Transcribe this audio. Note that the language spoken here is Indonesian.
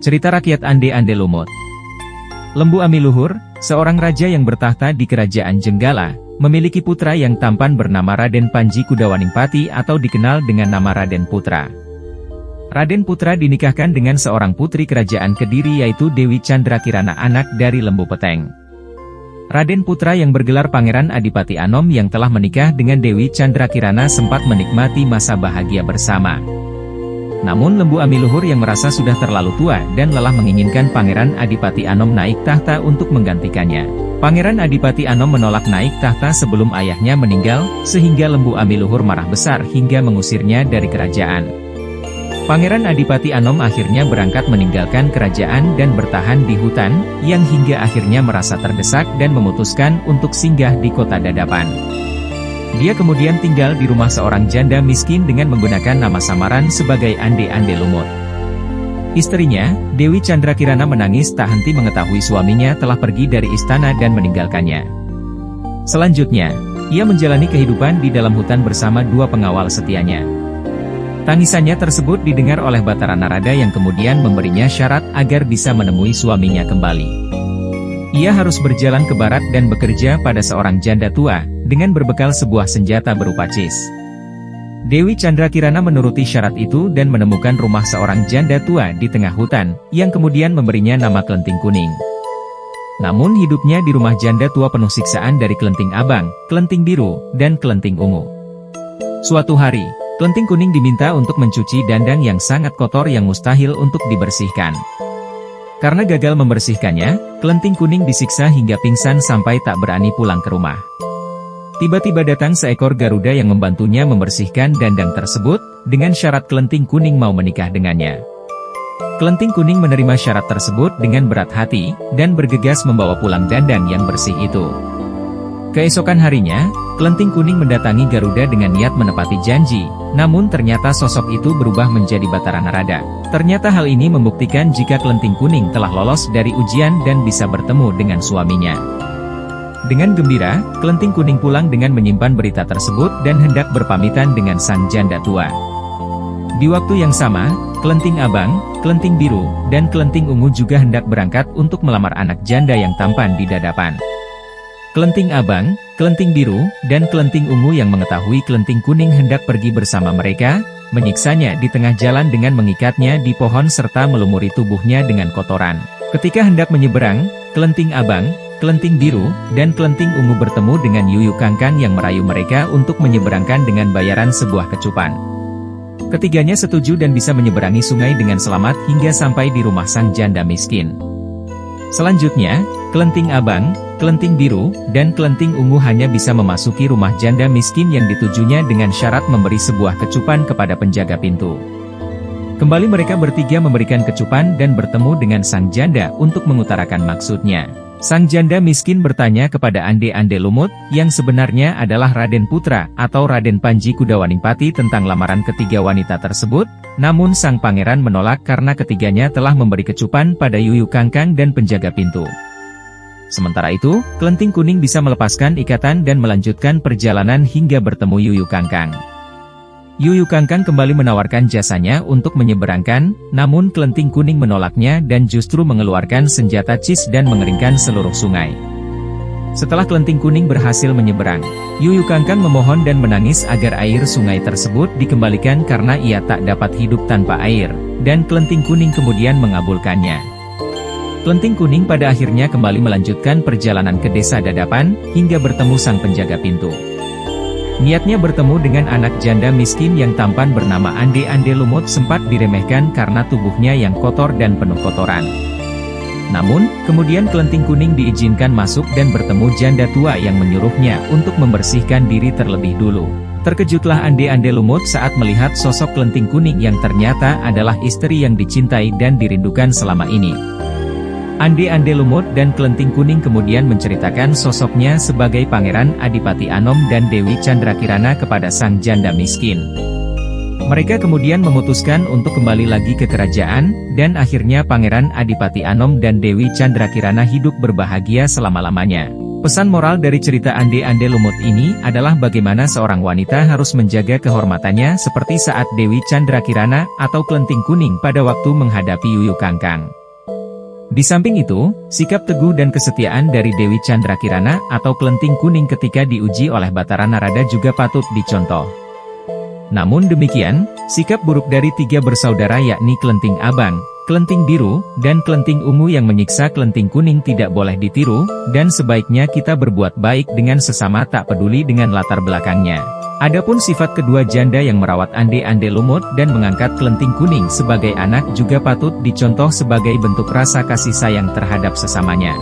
Cerita rakyat Ande-Ande Lumut. Lembu Amiluhur, seorang raja yang bertahta di kerajaan Jenggala, memiliki putra yang tampan bernama Raden Panji Kudawaningpati atau dikenal dengan nama Raden Putra. Raden Putra dinikahkan dengan seorang putri kerajaan Kediri yaitu Dewi Candrakirana, anak dari Lembu Peteng. Raden Putra yang bergelar Pangeran Adipati Anom yang telah menikah dengan Dewi Candrakirana sempat menikmati masa bahagia bersama. Namun Lembu Amiluhur yang merasa sudah terlalu tua dan lelah menginginkan Pangeran Adipati Anom naik tahta untuk menggantikannya. Pangeran Adipati Anom menolak naik tahta sebelum ayahnya meninggal, sehingga Lembu Amiluhur marah besar hingga mengusirnya dari kerajaan. Pangeran Adipati Anom akhirnya berangkat meninggalkan kerajaan dan bertahan di hutan, yang hingga akhirnya merasa terdesak dan memutuskan untuk singgah di kota Dadapan. Dia kemudian tinggal di rumah seorang janda miskin dengan menggunakan nama samaran sebagai Ande-Ande Lumut. Istrinya, Dewi Candrakirana menangis tak henti mengetahui suaminya telah pergi dari istana dan meninggalkannya. Selanjutnya, ia menjalani kehidupan di dalam hutan bersama dua pengawal setianya. Tangisannya tersebut didengar oleh Batara Narada yang kemudian memberinya syarat agar bisa menemui suaminya kembali. Ia harus berjalan ke barat dan bekerja pada seorang janda tua, dengan berbekal sebuah senjata berupa cis. Dewi Candrakirana menuruti syarat itu dan menemukan rumah seorang janda tua di tengah hutan, yang kemudian memberinya nama Kelenting Kuning. Namun hidupnya di rumah janda tua penuh siksaan dari Kelenting Abang, Kelenting Biru, dan Kelenting Ungu. Suatu hari, Kelenting Kuning diminta untuk mencuci dandang yang sangat kotor yang mustahil untuk dibersihkan. Karena gagal membersihkannya, Kelenting Kuning disiksa hingga pingsan sampai tak berani pulang ke rumah. Tiba-tiba datang seekor Garuda yang membantunya membersihkan dandang tersebut, dengan syarat Kelenting Kuning mau menikah dengannya. Kelenting Kuning menerima syarat tersebut dengan berat hati, dan bergegas membawa pulang dandang yang bersih itu. Keesokan harinya, Kelenting Kuning mendatangi Garuda dengan niat menepati janji, namun ternyata sosok itu berubah menjadi Batara Narada. Ternyata hal ini membuktikan jika Kelenting Kuning telah lolos dari ujian dan bisa bertemu dengan suaminya. Dengan gembira, Kelenting Kuning pulang dengan menyimpan berita tersebut dan hendak berpamitan dengan sang janda tua. Di waktu yang sama, Kelenting Abang, Kelenting Biru, dan Kelenting Ungu juga hendak berangkat untuk melamar anak janda yang tampan di Dadapan. Kelenting Abang, Kelenting Biru, dan Kelenting Ungu yang mengetahui Kelenting Kuning hendak pergi bersama mereka, menyiksanya di tengah jalan dengan mengikatnya di pohon serta melumuri tubuhnya dengan kotoran. Ketika hendak menyeberang, Kelenting Abang, Kelenting Biru, dan Kelenting Ungu bertemu dengan Yuyu Kangkang yang merayu mereka untuk menyeberangkan dengan bayaran sebuah kecupan. Ketiganya setuju dan bisa menyeberangi sungai dengan selamat hingga sampai di rumah sang janda miskin. Selanjutnya, Kelenting Abang, Kelenting Biru, dan Kelenting Ungu hanya bisa memasuki rumah janda miskin yang ditujunya dengan syarat memberi sebuah kecupan kepada penjaga pintu. Kembali mereka bertiga memberikan kecupan dan bertemu dengan sang janda untuk mengutarakan maksudnya. Sang janda miskin bertanya kepada Ande-Ande Lumut, yang sebenarnya adalah Raden Putra atau Raden Panji Kudawaningpati tentang lamaran ketiga wanita tersebut, namun sang pangeran menolak karena ketiganya telah memberi kecupan pada Yuyu Kangkang dan penjaga pintu. Sementara itu, Kelenting Kuning bisa melepaskan ikatan dan melanjutkan perjalanan hingga bertemu Yuyu Kangkang. Yuyu Kangkang kembali menawarkan jasanya untuk menyeberangkan, namun Kelenting Kuning menolaknya dan justru mengeluarkan senjata cis dan mengeringkan seluruh sungai. Setelah Kelenting Kuning berhasil menyeberang, Yuyu Kangkang memohon dan menangis agar air sungai tersebut dikembalikan karena ia tak dapat hidup tanpa air, dan Kelenting Kuning kemudian mengabulkannya. Kelenting Kuning pada akhirnya kembali melanjutkan perjalanan ke desa Dadapan, hingga bertemu sang penjaga pintu. Niatnya bertemu dengan anak janda miskin yang tampan bernama Ande-Ande Lumut sempat diremehkan karena tubuhnya yang kotor dan penuh kotoran. Namun, kemudian Kelenting Kuning diizinkan masuk dan bertemu janda tua yang menyuruhnya untuk membersihkan diri terlebih dulu. Terkejutlah Ande-Ande Lumut saat melihat sosok Kelenting Kuning yang ternyata adalah istri yang dicintai dan dirindukan selama ini. Ande-Ande Lumut dan Kelenting Kuning kemudian menceritakan sosoknya sebagai Pangeran Adipati Anom dan Dewi Candrakirana kepada sang janda miskin. Mereka kemudian memutuskan untuk kembali lagi ke kerajaan, dan akhirnya Pangeran Adipati Anom dan Dewi Candrakirana hidup berbahagia selama-lamanya. Pesan moral dari cerita Ande-Ande Lumut ini adalah bagaimana seorang wanita harus menjaga kehormatannya seperti saat Dewi Candrakirana atau Klenting Kuning pada waktu menghadapi Yuyu Kangkang. Di samping itu, sikap teguh dan kesetiaan dari Dewi Candrakirana atau Klenting Kuning ketika diuji oleh Batara Narada juga patut dicontoh. Namun demikian, sikap buruk dari tiga bersaudara yakni Klenting Abang, Klenting Biru, dan Klenting Ungu yang menyiksa Klenting Kuning tidak boleh ditiru, dan sebaiknya kita berbuat baik dengan sesama tak peduli dengan latar belakangnya. Adapun sifat kedua janda yang merawat Ande-Ande Lumut dan mengangkat Klenting Kuning sebagai anak juga patut dicontoh sebagai bentuk rasa kasih sayang terhadap sesamanya.